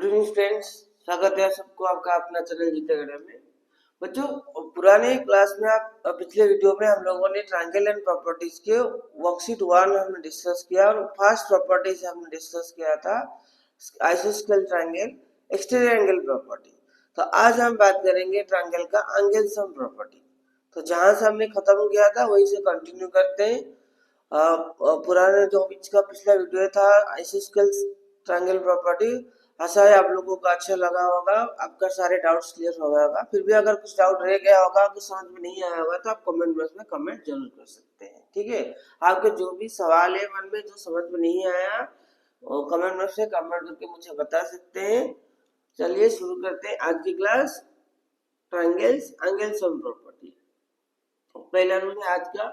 Evening friends, स्वागत है सबको आपका अपना चैनल जीते गढ़ में। बच्चों, पुराने क्लास में आप पिछले वीडियो में हम लोगों ने ट्रायंगल एंड प्रॉपर्टीज के वर्कशीट 1 हमने डिस्कस किया और फर्स्ट प्रॉपर्टीज हमने डिस्कस किया था आइसोस्केल ट्रायंगल, एक्सटीरियर एंगल प्रॉपर्टी। तो आज हम बात करेंगे ट्रायंगल का एंगल सम प्रॉपर्टी। तो जहां से हमने खत्म किया था वहीं से कंटिन्यू करते हैं। पुराने जो इसका पिछला वीडियो था आइसोस्केल ट्रायंगल प्रॉपर्टी, आशा है आप लोगों को अच्छा लगा होगा, आपका सारे डाउट्स क्लियर हो गया होगा। फिर भी अगर कुछ डाउट रह गया होगा, कुछ समझ में नहीं आया होगा, तो आप कमेंट बॉक्स में कमेंट जरूर कर सकते हैं। ठीक है, आपके जो भी सवाल है मन में जो समझ में नहीं आया वो कमेंट बॉक्स में कमेंट करके मुझे बता सकते हैं। चलिए शुरू करते हैं आज की class, triangles angle sum property. पहला रूल है आज का,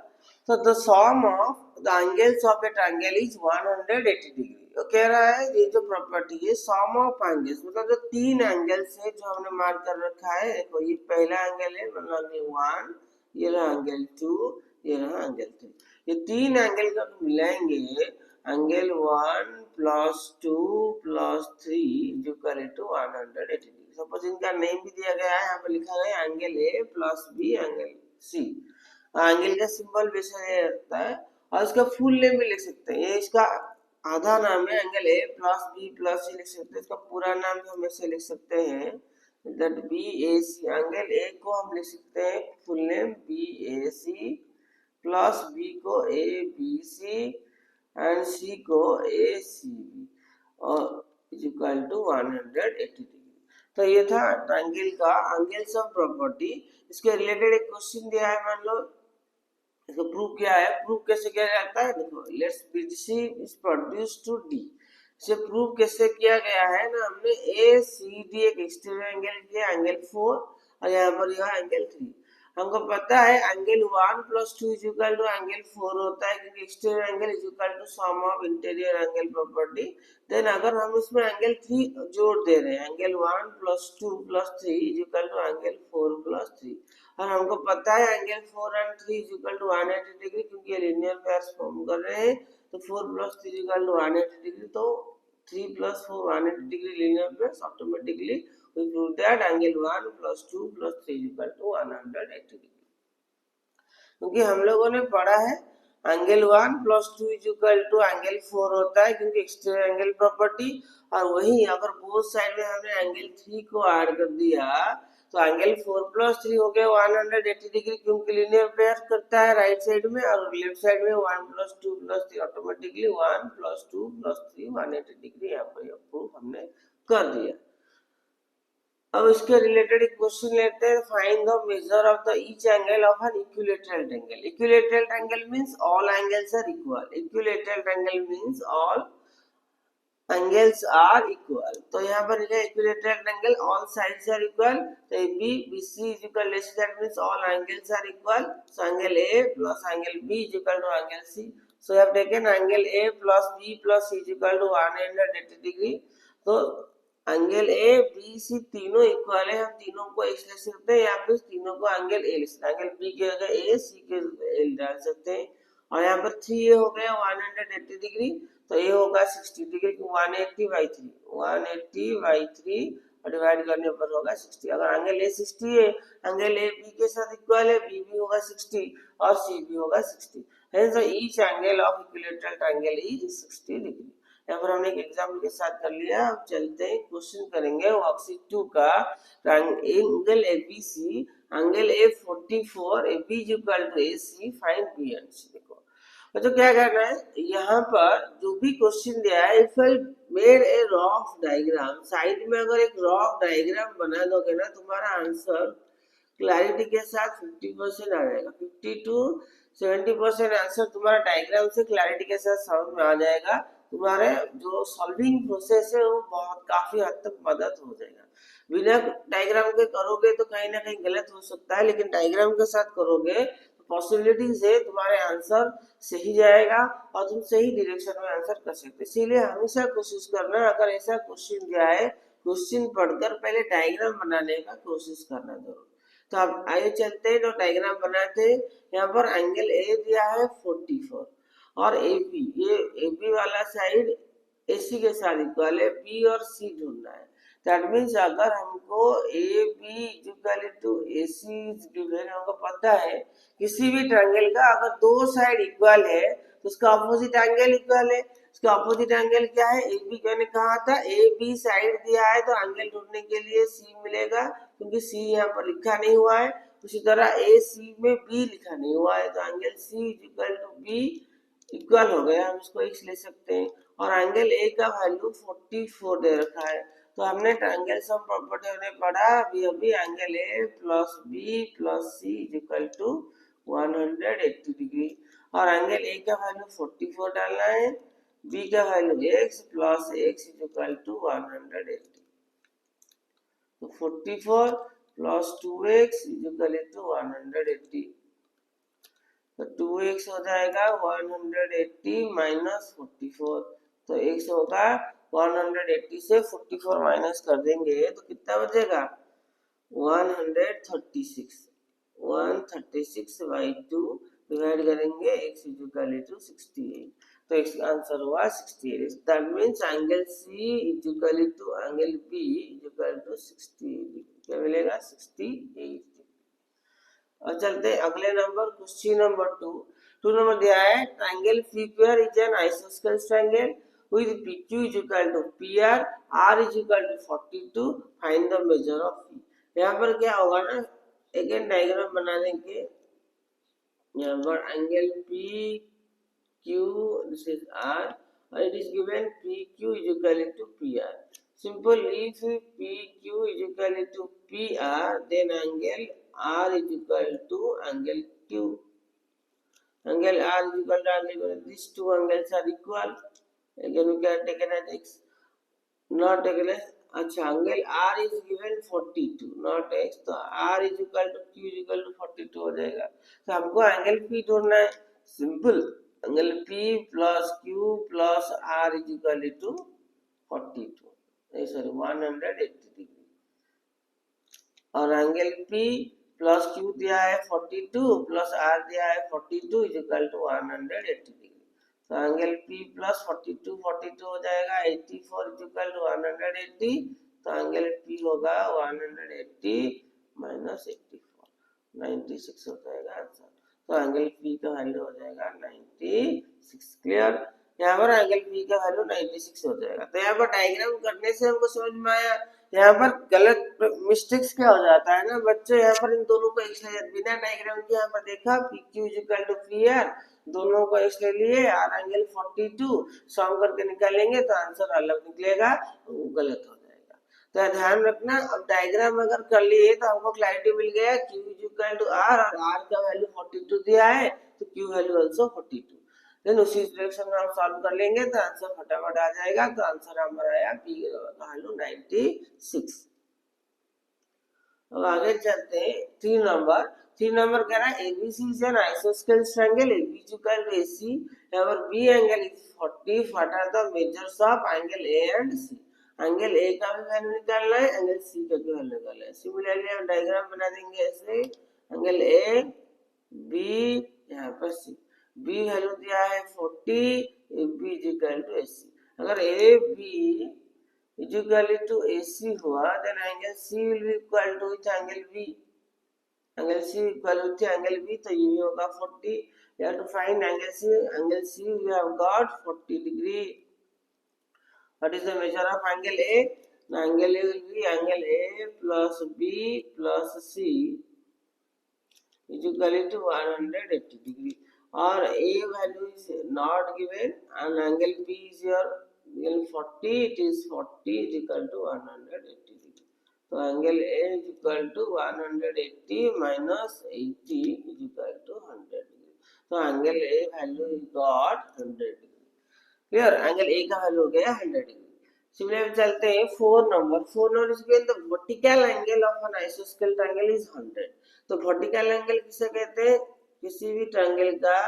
तो the sum of the angles of a triangle is 180 degree. तो कह रहा है ये जो प्रॉपर्टी है सम ऑफ एंगल्स, मतलब जो तीन एंगल्स है जो हमने मार्क कर रखा है। देखो ये पहला एंगल है, मतलब ये 1, ये रहा एंगल 2, ये रहा एंगल 3। ये तीन एंगल का मिलाएंगे, angle 1 plus 2 plus 3 equal to 180 degree. Suppose इनका नेम भी दिया गया है, यहाँ पर लिखा गया है angle A plus B angle C. Angle का सिंबल वैसे रहता है और इसका फुल नेम भी लिख सकते हैं। ये इसका आधा नाम है, angle A plus B plus C लिख सकते हैं। इसका पूरा नाम भी हम ऐसे लिख सकते हैं, that B A C. Angle A को हम लिख सकते हैं full name B A C, plus B को A B C and C को ए सी बी, और इज इक्वल टू 180 डिग्री। तो ये था ट्रायंगल का एंगल सम प्रॉपर्टी। इसके रिलेटेड एक क्वेश्चन दिया है, मान लो इसको प्रूव किया है। प्रूव कैसे किया जाता है, देखो let's BC is produce to D। इसे प्रूव कैसे किया गया है ना, हमने ACD एक एक्सटीरियर एंगल किया, एंगल 4, और यहाँ पर यह एंगल 3। हमको पता है angle 1 plus 2 is equal to angle 4 होता है, क्योंकि exterior angle is equal to sum of interior angle property. Then अगर हम इसमें एंगल 3 जोड़ दे रहे हैं, angle 1 plus 2 plus 3 is equal to angle 4 plus 3, और हमको पता है angle 4 and 3 is equal to 180 degree, क्योंकि ये लीनियर पेयर्स फॉर्म कर रहे हैं। तो 4 plus 3 is equal to 180 degree, तो 3 plus 4 180 degree linear pairs. Automatically we prove that angle 1 plus 2 plus 3 is equal to 180 degree. क्योंकि हम लोगों ने पढ़ा है angle 1 plus 2 is equal to angle 4 होता है, क्योंकि एक्सटीरियर एंगल प्रॉपर्टी। और वही अगर बोथ साइड में हमने एंगल 3 को ऐड कर दिया तो एंगल 4 प्लस 3 हो गया 180 डिग्री, क्योंकि लीनियर पेयर करता है राइट साइड में, और लेफ्ट साइड में 1 plus 2 plus 3, automatically 1 plus 2 plus 3 180 degree. यहाँ पर प्रूफ हमने कर दिया। अब इसके रिलेटेड एक क्वेश्चन लेते हैं, find the measure of the each angle of an equilateral triangle. Equilateral triangle means all angles are equal. Equilateral triangle means all angles are equal. तो यहाँ पर लिखा है equilateral triangle all sides are equal. तो AB BC is equal to, that means all angles are equal. So angle A plus angle B is equal to angle C। So I have taken angle A plus B plus C is equal to 180 degree. तो angle A B C तीनों equal है, हम तीनों को एक लिख सकते हैं, या फिर तीनों को एंगल A लिख सकते हैं। एंगल B की जगह A, C के L डाल सकते हैं। और यहाँ पर 3 हो गया 180 डिग्री, तो ये होगा 60 डिग्री, 180 बाई 3, 180 बाई 3 और डिवाइड करने पर होगा 60। अगर एंगल A 60 है, एंगल A B के साथ इक्वल है, B भी होगा 60 और C भी होगा 60। Hence each angle of equilateral triangle is 60 degree. यहाँ पर हमने एक एग्जाम्पल के साथ कर लिया। अब चलते हैं क्वेश्चन करेंगे वर्कशीट 2 का। Angle ABC, angle A44, AB is equal to AC, find B and C। देखो तो क्या करना है, यहाँ पर जो भी क्वेश्चन दिया है, if I made a rough diagram, side में अगर एक रफ डायग्राम बना दोगे ना, तुम्हारा आंसर क्लैरिटी के साथ 50% आ जाएगा। 50 to 70% आंसर तुम्हारा डायग्राम से क्लैरिटी के साथ समझ में आ जाएगा। तुम्हारे जो सॉल्विंग प्रोसेस है वो बहुत काफी हद तक मदद हो जाएगा। बिना डायग्राम के करोगे तो कहीं ना कहीं गलत हो सकता है, लेकिन डायग्राम के साथ करोगे पॉसिबिलिटीज है तुम्हारे आंसर सही जाएगा और तुम सही डायरेक्शन में आंसर कर सकते। इसीलिए हमेशा कोशिश करना, अगर ऐसा क्वेश्चन दिया है, क्वेश्चन पढ़कर पहले डायग्राम बनाने का कोशिश करना जरूर। तो अब आइए चलते हैं, तो डायग्राम बनाते हैं। यहाँ पर एंगल ए दिया है 44 और AB, ये AB वाला साइड AC के साथ इक्वल है, B और C ढूंढना है। दैट मीन्स अगर हमको A B equal to A C given, हमको पता है किसी भी ट्रायंगल का अगर दो साइड इक्वल है तो उसका अपोजिट एंगल इक्वल है। उसका अपोजिट एंगल क्या है, ए बी मैंने कहा था ए बी साइड दिया है तो एंगल ढूंढने के लिए सी मिलेगा, क्योंकि सी यहाँ पर लिखा नहीं हुआ है। उसी तरह ए सी में बी लिखा नहीं हुआ है, तो angle C equal to B equal हो गया, हम इसको x ले सकते हैं। और एंगल ए का वैल्यू 44 दे रखा है, तो हमने ट्रायंगल सम प्रॉपर्टी में पढ़ा अभी angle A plus B plus C equal to 180 degree. और एंगल ए का वैल्यू 44 डालना है, बी का value x plus x equal to 180। तो 44 प्लस 2x इक्वल टू 180, तो 2x हो जाएगा 180 माइनस 44, तो x होगा 180 से 44 माइनस कर देंगे तो कितना बचेगा 136, 136 बाई 2 डिवाइड करेंगे x इक्वल टू 68, तो x का आंसर हुआ 68। That means angle C equal to angle B equal to 68, क्या मिलेगा 68। और चलते हैं अगले नंबर, क्वेश्चन नंबर 2 नंबर दिया है triangle PQR is an isosceles triangle with PQ is equal to PR, R is equal to 42, find the measure of P। यहाँ पर क्या होगा ना, अगेन डायग्राम बना देंगे। यहाँ पर angle PQ, this is R, और it is given PQ is equal to PR। Simple, if PQ is equal to PR, then angle R is equal to angle Q. Angle R is equal to angle Q. These two angles are equal. Again we can take an x, not taken as, अच्छा angle R is given 42, not x, तो R is equal to Q is equal to 42 हो जाएगा। तो हमको angle P ढूंढना है, simple, angle P plus Q plus R is equal to 42, sorry 180 degree, और angle P plus Q दिया है 42 प्लस R दिया है 42 इज इक्वल टू 180 डिग्री। तो एंगल P प्लस 42 42 हो जाएगा 84 इज इक्वल टू 180, तो एंगल P होगा 180 माइनस 84, 96 हो जाएगा आंसर। तो एंगल P का वैल्यू हो जाएगा 96। क्लियर, यहाँ पर एंगल P का वैल्यू 96 हो जाएगा। तो यहाँ पर डायग्राम करने से हमको समझ में आया, यहाँ पर गलत मिस्टेक्स क्या हो जाता है ना बच्चों, यहाँ पर इन दोनों को एक बिना डायग्राम के यहाँ पर देखा PQ इक्वल टू PR, दोनों को एक्स ले लिए, आर एंगल 42 सॉल्व करके निकालेंगे तो आंसर अलग निकलेगा, वो गलत हो जाएगा। तो ध्यान रखना, अब डायग्राम अगर कर लिए तो हमको क्लैरिटी मिल गया Q इक्वल टू R, और R का वैल्यू 42 दिया है तो Q वैल्यू आल्सो 42, देन उसी डायरेक्शन में हम सॉल्व कर लेंगे तो आंसर फटाफट आ जाएगा। तो आंसर हमारा आया P का वैल्यू 96। अब आगे चलते हैं 3 नंबर कह रहा है ABC is an isosceles triangle, AB is equal to AC, यहाँ B angle is 40, what are the measures of angle A and C। Angle A का भी वैल्यू निकालना है, एंगल C का भी वैल्यू निकालना है। सिमिलरली हम डायग्राम बना देंगे ऐसे, एंगल A B यहाँ पर C, B वैल्यू दिया है 40, B is equal to AC। अगर AB is equal to AC हुआ, then angle C will be equal to which angle B, angle C equal to angle B, तो ये होगा 40। You have to find angle C we have got 40 degree। What is the measure of angle A? The angle A will be angle A plus B plus C is equal to 180 degree, और A value is not given and angle B is here given 40, it is 40 is equal to 180 degree। तो angle A is equal to 180 minus 80 is equal to 100 degree। तो angle A value is got 100 degree। Clear, angle A का value हो गया 100 degree. Similarly चलते हैं 4 number is given the vertical angle of an isosceles triangle is 100। तो vertical angle किसे कहते हैं, किसी भी ट्रायंगल का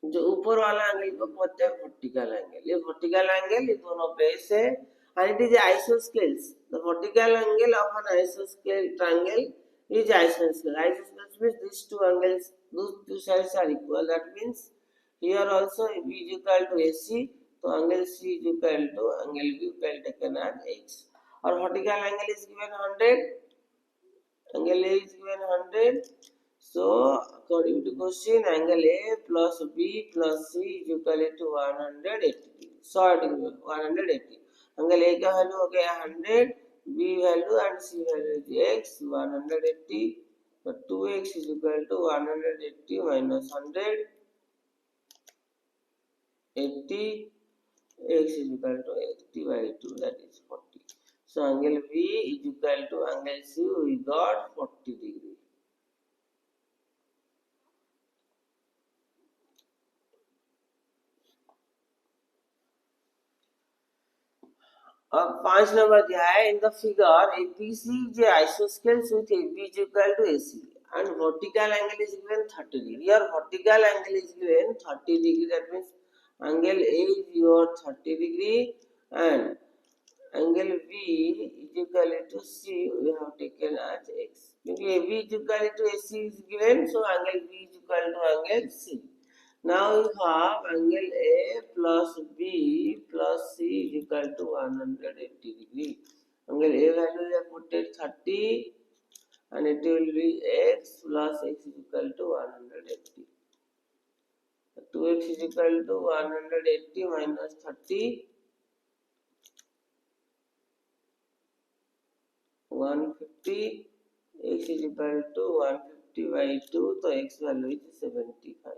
जो ऊपर वाला एंगल को बोलते हैं वर्टिकल एंगल। ये वर्टिकल एंगल, ये दोनों बेस है, and it is isosceles। The vertical angle of an isosceles triangle is isosceles। Isosceles means these two angles, those two sides are equal। That means here also B is equal to AC, So angle C is equal to angle B will taken as x. Or vertical angle is given 100. Angle A is given 100. So according to question, angle A plus B plus C is equal to 180. Short 180. Angle A का value हो गया 100, B value and C value is x 180. So 2x is equal to 180 minus 100. 80, x is equal to 80 by 2, that is 40. So angle B is equal to angle C, we got 40 degree. अब 5 number क्या है, in the figure APC is isosceles with AB is equal to AC and vertical angle is given 30 degree. Here vertical angle is given 30 degree, that means angle A is your 30 degree and angle B is equal to C we have taken as x. क्योंकि AB is equal to AC is given, so angle B is equal to angle C. Now you have angle A plus B plus C is equal to 180 degree. Angle A value we have put it 30 and it will be x plus x is equal to 180. 2x is equal to 180 minus 30. 150, x is equal to 150 by 2, so x value is 75.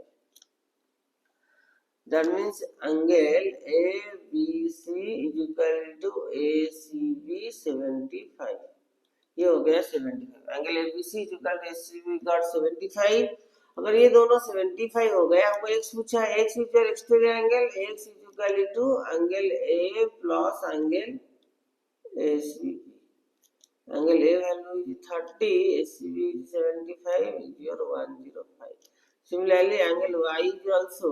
That means angle ABC is equal to ACB 75. ये हो गया 75. Angle ABC is equal to ACB got 75. अगर ये दोनों 75 हो गए, हमको x पूछा है, x is your exterior angle, x is equal to angle A plus angle ACB. Angle A value is 30, ACB is 75, is your 105. Similarly, angle Y is also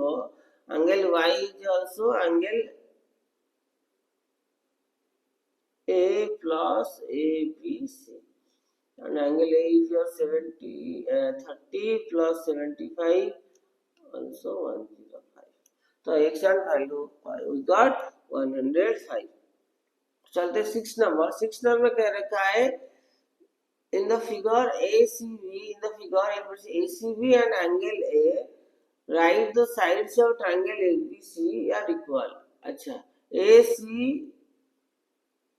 angle A plus ABC. And angle A is your 30 plus 75, also 105. So x and value we got 105. चलते 6 number. 6 number में कह रखा है in the figure ACB and angle A, write the sides of triangle ABC are equal. अच्छा, AC,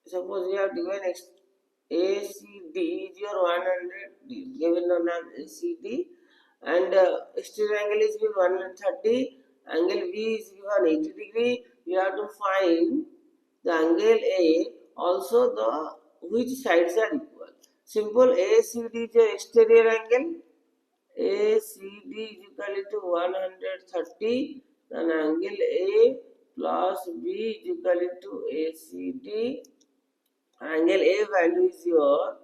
suppose you have given ACD is your 100, given the name ACD, and exterior angle is given 130, angle B is given 80 degree. You have to find the angle A, also the which sides are equal. Simple, ACD is your exterior angle. ACD is equal to 130, then angle A plus B is equal to ACD. Angle A value is your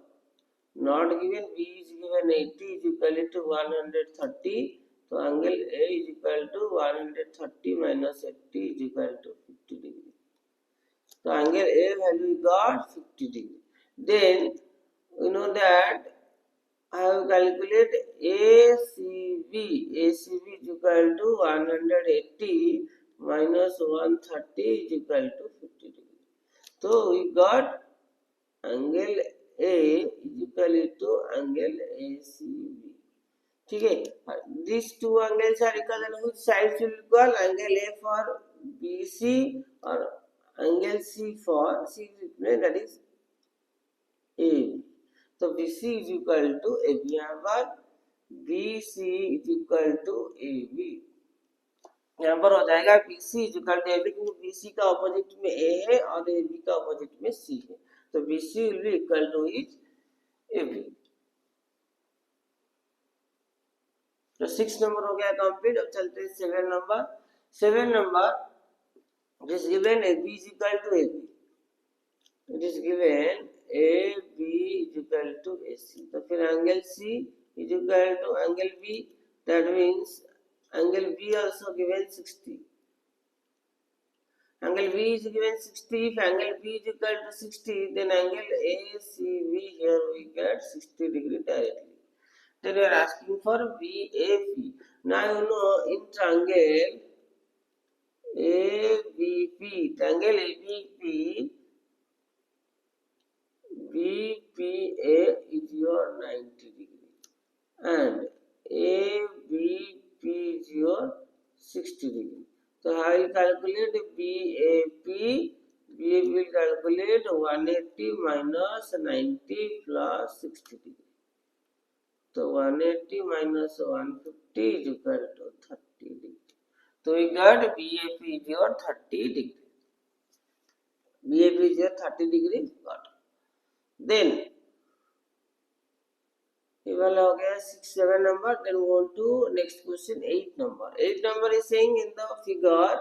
not given, B is given 80 is equal to 130. So angle A is equal to 130 minus 80 is equal to 50 degree. So angle A value got 50 degree. Then you know that I have calculated ACB. ACB is equal to 180 minus 130 is equal to 50 degree. So we got angle A is equal to angle ACB. ठीक है, these two angles are equal and which sides will equal? Angle A for BC or angle C for C, that is AB. So BC is equal to AB. यहाँ पर BC is equal to AB. यहाँ पर हो जाएगा BC is equal to AB क्योंकि BC का opposite में A है और AB का ऑपोजिट में C है. तो BC will be equal to its AB. तो 6 नंबर हो गया कंप्लीट. अब चलते हैं 7 number. 7 number it is given AB is equal to AB. It is given AB is equal to AC. तो फिर angle C is equal to angle B. That means angle B also given 60. Angle B is given 60. If angle B is equal to 60, then angle ACB here we get 60 degree directly. Then we are asking for BAP. Now you know in triangle ABP, triangle ABP, BPA is your 90 degree and ABP is your 60 degree. So I will calculate BAP. BAP will calculate 180 minus 90 plus 60 degree. So 180 minus 150 is equal to 30 degree. So we got BAP is your 30 degree. BAP is your 30 degree. Got. Then ये वाला हो गया 6-7 number. Then we go to next question 8 number. 8 number is saying in the figure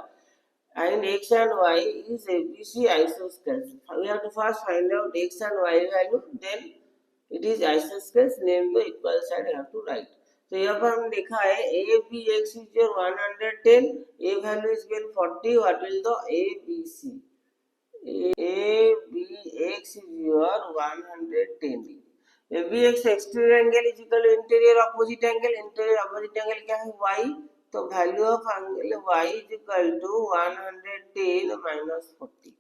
and x and y is ABC isosceles. We have to first find out x and y value. Then it is isosceles. Name the equal side you have to write. तो यहाँ पर हमने देखा है a b x is your 110, a value is given 40. What will the a b c? a b x is your 110 degree. ABX exterior angle is equal to interior opposite angle. Interior opposite angle क्या है y. तो value of angle y is equal to 110 minus 40.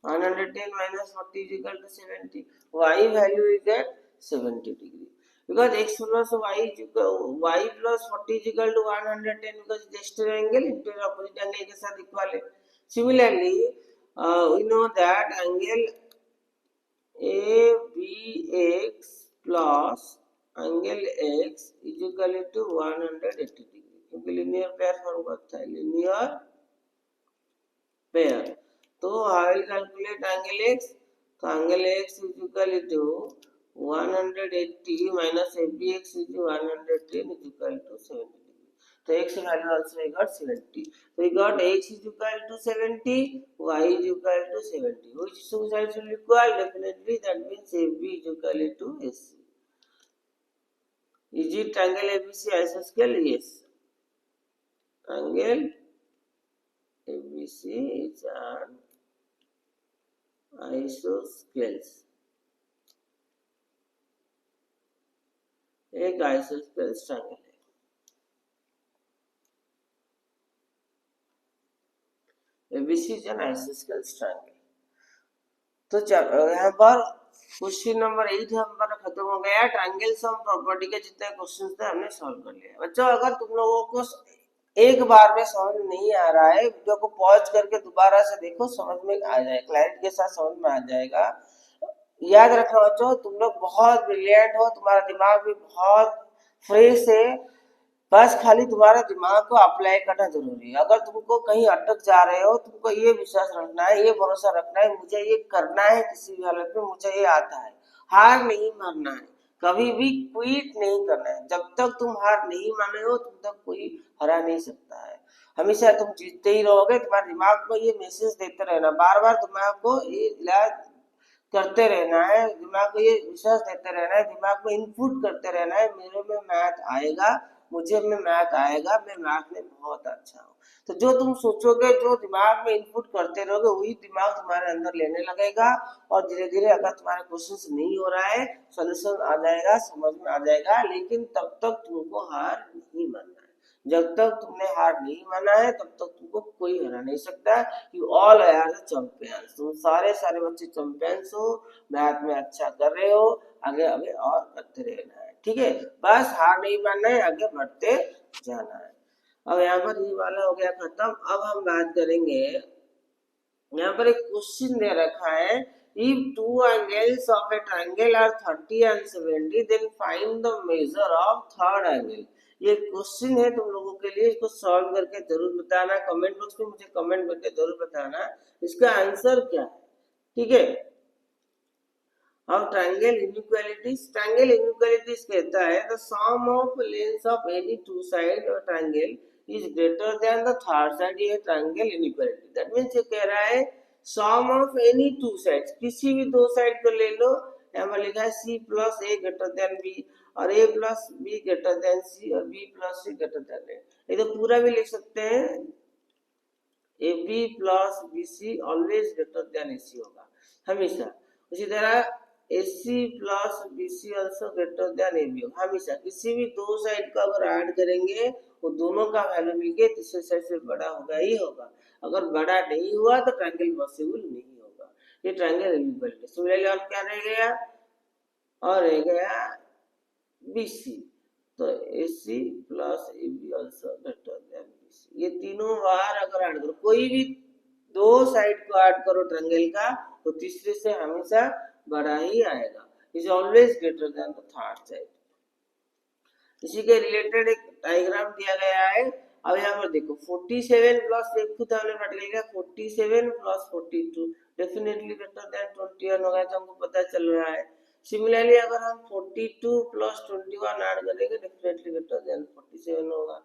110 minus 40 is equal to 70. Y value is at 70 degree. Because x plus y is equal, y plus 40 is equal to 110 because the exterior angle interior opposite angle के साथ equal है. Similarly, we know that angle ABX plus angle x is equal to 180 degree. क्योंकि linear pair form करता है linear pair. तो I will calculate angle x. तो angle x is equal to 180 minus ABX is 110 is equal to 70 degree. So x value also we got 70. So we got x is equal to 70, y is equal to 70. Which two sides will equal? Definitely that means AB is equal to AC. Is it triangle ABC isosceles? Yes. Triangle ABC is an isosceles. एक isosceles triangle है. ABC is an isosceles triangle. तो यहाँ पर question number 8 हमारा खत्म हो गया. Triangle sum property के जितने क्वेश्चन थे हमने सॉल्व कर लिया. बच्चों अगर तुम लोगों को एक बार में समझ नहीं आ रहा है, वीडियो को पॉज करके दोबारा से देखो, समझ में आ जाए, क्लैरिटी के साथ समझ में आ जाएगा. याद रखना बच्चों, तुम लोग बहुत ब्रिलियंट हो, तुम्हारा दिमाग भी बहुत फ्रेश है. बस खाली तुम्हारा दिमाग को अप्लाई करना जरूरी है. अगर तुमको कहीं अटक जा रहे हो, तुमको ये विश्वास रखना है, ये भरोसा रखना है, मुझे ये करना है, किसी भी हालत में मुझे ये आता है. हार नहीं मानना है, कभी भी क्विट नहीं करना है. जब तक तुम हार नहीं माने हो तुम तक कोई हरा नहीं सकता है. हमेशा तुम जीतते ही रहोगे. तुम्हारे दिमाग को ये मैसेज देते रहना, बार बार दिमाग को ये करते रहना है, दिमाग को ये विश्वास देते रहना है, दिमाग को इनपुट करते रहना है. मेरे में मैथ आएगा, मुझे में मैथ आएगा, मैं मैथ में बहुत अच्छा हूँ. तो जो तुम सोचोगे, जो दिमाग में इनपुट करते रहोगे, वही दिमाग तुम्हारे अंदर लेने लगेगा. और धीरे धीरे अगर तुम्हारे क्वेश्चन नहीं हो रहा है, सॉल्यूशन आ जाएगा, समझ में आ जाएगा. लेकिन तब तक तुमको हार नहीं मानना है. जब तक तुमने हार नहीं माना है तब तक तुमको कोई हरा नहीं सकता. You all are the champions. तुम सारे बच्चे चैंपियंस हो, मैथ में अच्छा कर रहे हो, आगे आगे और करते रहना है. ठीक है, बस हार नहीं मानना है, आगे बढ़ते जाना है. अब यहाँ पर ये वाला हो गया खत्म. अब हम बात करेंगे, यहाँ पर एक क्वेश्चन दे रखा है, if two angles of a triangle are 30 and 70 then find the measure of third angle. ये क्वेश्चन है तुम लोगों के लिए. इसको सॉल्व करके जरूर बताना, कमेंट बॉक्स में मुझे कमेंट करके जरूर बताना इसका आंसर क्या है. ठीक है. अब ट्रायंगल इनइक्वालिटीज. ट्रायंगल इनइक्वालिटीज कहता है the sum of length of any two side of triangle is greater than the third side. ये ट्रायंगल इनइक्वालिटी. दैट मींस ये कह रहा है sum of any two sides, किसी भी दो साइड को ले लो. यहाँ पर लिखा है c plus a greater than b और a plus b greater than c और b plus c greater than a. ये तो पूरा भी लिख सकते हैं, ab plus bc always greater than ac होगा हमेशा. उसी तरह AC plus BC also greater than AB होगा। हमेशा किसी भी दो साइड को अगर ऐड करेंगे वो दोनों का वैल्यू मिलके तीसरे साइड से बड़ा होगा ही होगा। अगर बड़ा नहीं हुआ तो ट्रायंगल पॉसिबल नहीं होगा। ये ट्रायंगल इक्वलिटी। सिमिलरली और क्या रह गया, और रह गया BC, तो AC plus AB also greater than BC। ये तीनों बार अगर ऐड करो, कोई भी दो साइड को ऐड करो ट्रायंगल का, तो तीसरे से हमेशा बड़ा ही आएगा। Is always greater than the third side. इसी के रिलेटेड एक डायग्राम दिया गया है। अब यहाँ पर देखो 47 प्लस एक खुद हमने प्रैक्टिकल किया, 47 प्लस 42 डेफिनेटली ग्रेटर देन 21 होगा, तो हमको पता चल रहा है। सिमिलरली अगर हम 42 प्लस 21 ऐड करेंगे डेफिनेटली ग्रेटर देन 47 होगा।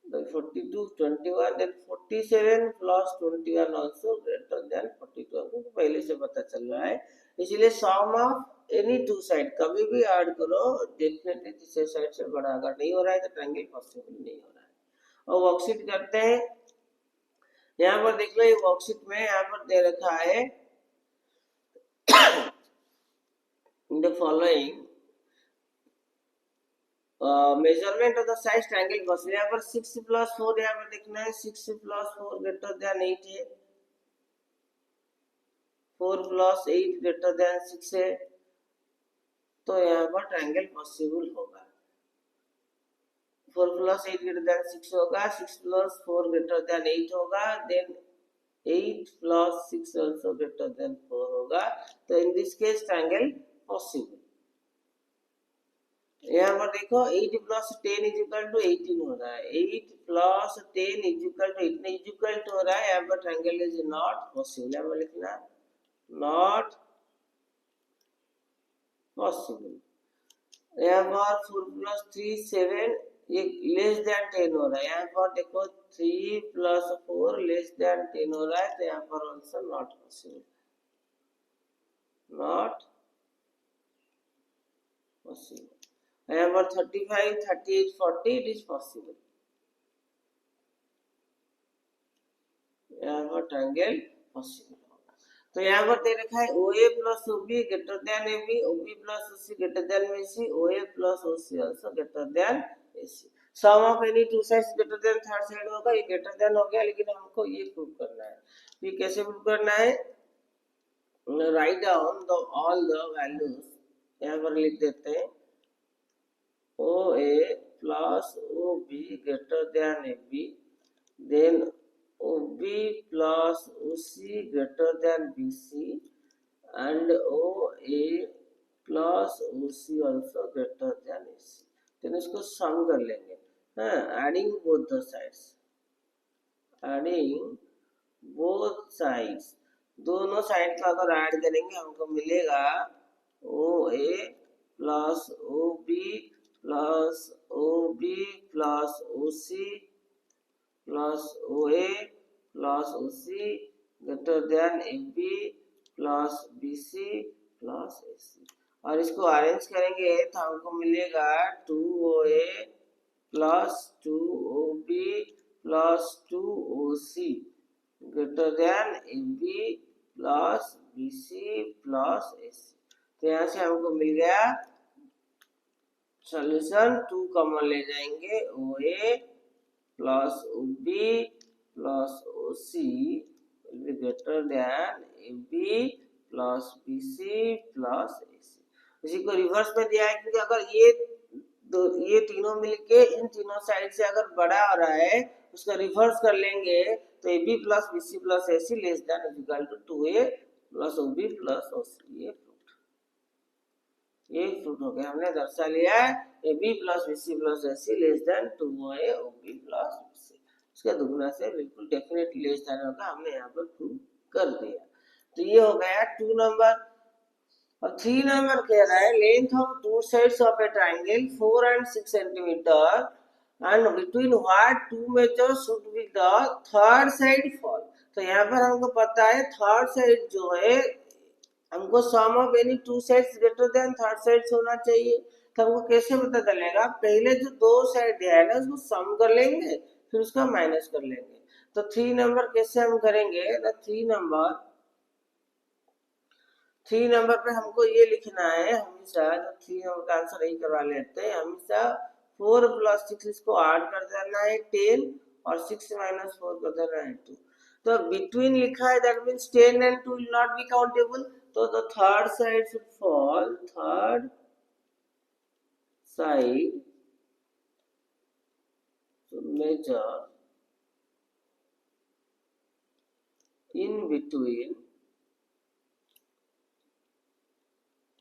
42 21 then 47 plus 21 also greater than 42 हमको पहले से पता चल रहा है। इसलिए सम ऑफ एनी टू साइड कभी भी ऐड करो डेफिनेटली तीसरे साइड से बड़ा, अगर नहीं हो रहा है तो ट्रायंगल पॉसिबल नहीं हो रहा है। और वर्कशीट करते हैं। यहाँ पर देख लो, ये वर्कशीट में यहाँ पर दे रखा है in the following measurement of the side triangle possible. यहाँ पर 6 प्लस 4 यहाँ पर देखना है, 6 प्लस 4 ग्रेटर देन 8 है, 4 प्लस 8 ग्रेटर देन 6 है, तो यहाँ पर ट्रायंगल पॉसिबल होगा। 4 प्लस 8 ग्रेटर देन 6 होगा, 6 प्लस 4 ग्रेटर देन 8 होगा, then 8 plus 6 also greater than 4 होगा, तो in this case triangle possible. यहाँ पर देखो 8 प्लस 10 इज इक्वल टू 18 हो रहा है, 8 plus 10 is equal to 18 is equal to हो रहा है। यहाँ पर ट्रायंगल इज नॉट पॉसिबल, यहाँ पर लिखना नॉट पॉसिबल। यहाँ पर 4 प्लस 3 7 ये लेस देन 10 हो रहा है। यहाँ पर देखो 3 प्लस 4 लेस देन 10 हो रहा है, तो यहाँ पर answer not possible, not possible. यहाँ पर 35 38 40 इट इज पॉसिबल। यहाँ पर ट्रायंगल पॉसिबल होगा। तो यहाँ पर दे रखा है OA plus OB greater than AB, OB plus OC greater than AC, OA plus OC also greater than AC। Sum of any two sides greater than third side होगा, ये ग्रेटर देन हो गया, लेकिन हमको ये प्रूव करना है। ये कैसे प्रूव करना है, write down the all the values. यहाँ पर लिख देते हैं OA plus OB greater than AB, then OB plus OC greater than BC, and OA plus OC also greater than AC। then इसको सम कर लेंगे, adding both the sides, adding both sides, दोनों side का अगर ऐड करेंगे हमको मिलेगा OA plus OB plus OB plus OC plus OA plus OC greater than AB plus BC plus AC। और इसको अरेंज करेंगे तो हमको मिलेगा 2OA plus 2OB plus 2OC greater than AB plus BC plus AC। तो यहाँ से हमको मिल गया सॉल्यूशन। 2 कॉमन ले जाएंगे, OA plus OB plus OC will be greater than AB plus BC plus AC। इसी को रिवर्स में दिया है, क्योंकि अगर ये तीनों मिलके इन तीनों साइड से अगर बड़ा हो रहा है, उसका रिवर्स कर लेंगे तो AB plus BC plus AC less than is equal to 2A plus OB plus OC। ये प्रूफ हो गया, हमने दर्शा लिया है AB plus BC plus AC less than 2A OB plus BC। इसका दुगना से बिल्कुल डेफिनेट लेस देन होगा, हमने यहाँ पर प्रूफ कर दिया। तो ये हो गया 2 नंबर। और 3 नंबर कह रहा है length of two sides of a triangle 4 and 6 centimetre and between what two measures should be the third side fall। तो यहाँ पर हमको पता है थर्ड साइड जो है हमको sum of any two sides greater than third sides होना चाहिए। तो हमको कैसे पता चलेगा, पहले जो दो साइड दिया है ना उसको सम कर लेंगे, फिर उसका माइनस कर लेंगे। तो 3 नंबर कैसे हम करेंगे, 3 नंबर 3 नंबर पे हमको ये लिखना है हमेशा, जो 3 नंबर का आंसर यही करवा लेते हैं हमेशा, 4 प्लस 6 इसको ऐड कर देना है 10, और 6 माइनस 4 कर देना है 2। तो बिटवीन लिखा है, that means 10 and 2 will not be countable, तो the third side should fall, third side should measure in between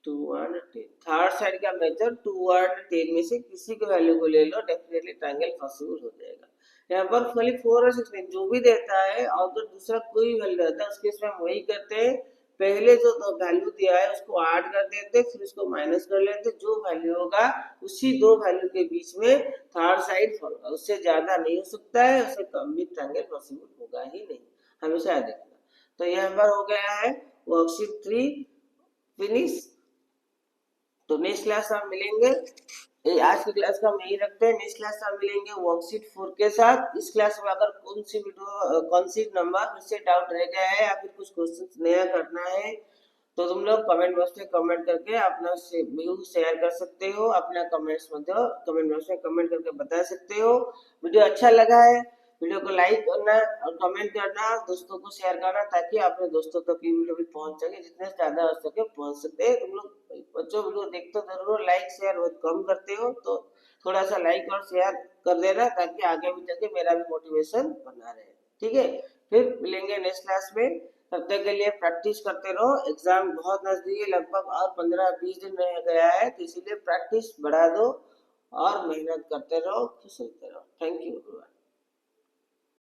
2 and 10। Third side का मेजर 2 and 10 में से किसी के वैल्यू को ले लो, डेफिनेटली ट्रायंगल पॉसिबल हो जाएगा। यहाँ पर खाली 4 और 6 नहीं, जो भी देता है और अगर दूसरा कोई वैल्यू रहता है उसके इसमें हम वही करते हैं, पहले जो दो वैल्यू दिया है उसको ऐड कर देते, फिर उसको माइनस कर लेते, जो वैल्यू होगा उसी दो वैल्यू के बीच में थर्ड साइड फॉल होगा, उससे ज्यादा नहीं हो सकता है, उससे कम भी ट्रायंगल पॉसिबल होगा ही नहीं, हमेशा याद रखना। तो यहाँ पर हो गया है वर्कशीट 3 फिनिश। तो नेक्स्ट क्लास हम मिलेंगे, आज की क्लास का हम यही रखते हैं, नेक्स्ट क्लास हम मिलेंगे वर्कशीट 4 के साथ। इस क्लास में अगर कौन सी वीडियो कौन सी नंबर से डाउट रह गया है या फिर कुछ क्वेश्चन नया करना है, तो तुम लोग कमेंट बॉक्स में कमेंट करके अपना व्यू शेयर कर सकते हो, अपना कमेंट्स मतलब कमेंट बॉक्स में कमेंट करके बता सकते हो। वीडियो अच्छा लगा है, वीडियो को लाइक करना और कमेंट करना, दोस्तों को शेयर करना, ताकि अपने दोस्तों तक ये वीडियो भी पहुंच सके, जितने ज्यादा हो सके पहुंच सकते हैं। तुम लोग बच्चों वीडियो देखते हो जरूर, लाइक शेयर बहुत कम करते हो, तो थोड़ा सा लाइक और शेयर कर देना, ताकि आगे भी चल के मेरा भी मोटिवेशन बना रहे। ठीक है, फिर मिलेंगे नेक्स्ट क्लास में, तब तक के लिए प्रैक्टिस करते रहो। एग्जाम बहुत नजदीक है, लगभग और 15-20 दिन रह गया है, तो इसीलिए प्रैक्टिस बढ़ा दो और मेहनत करते रहो, खुश रहते रहो। Thank you.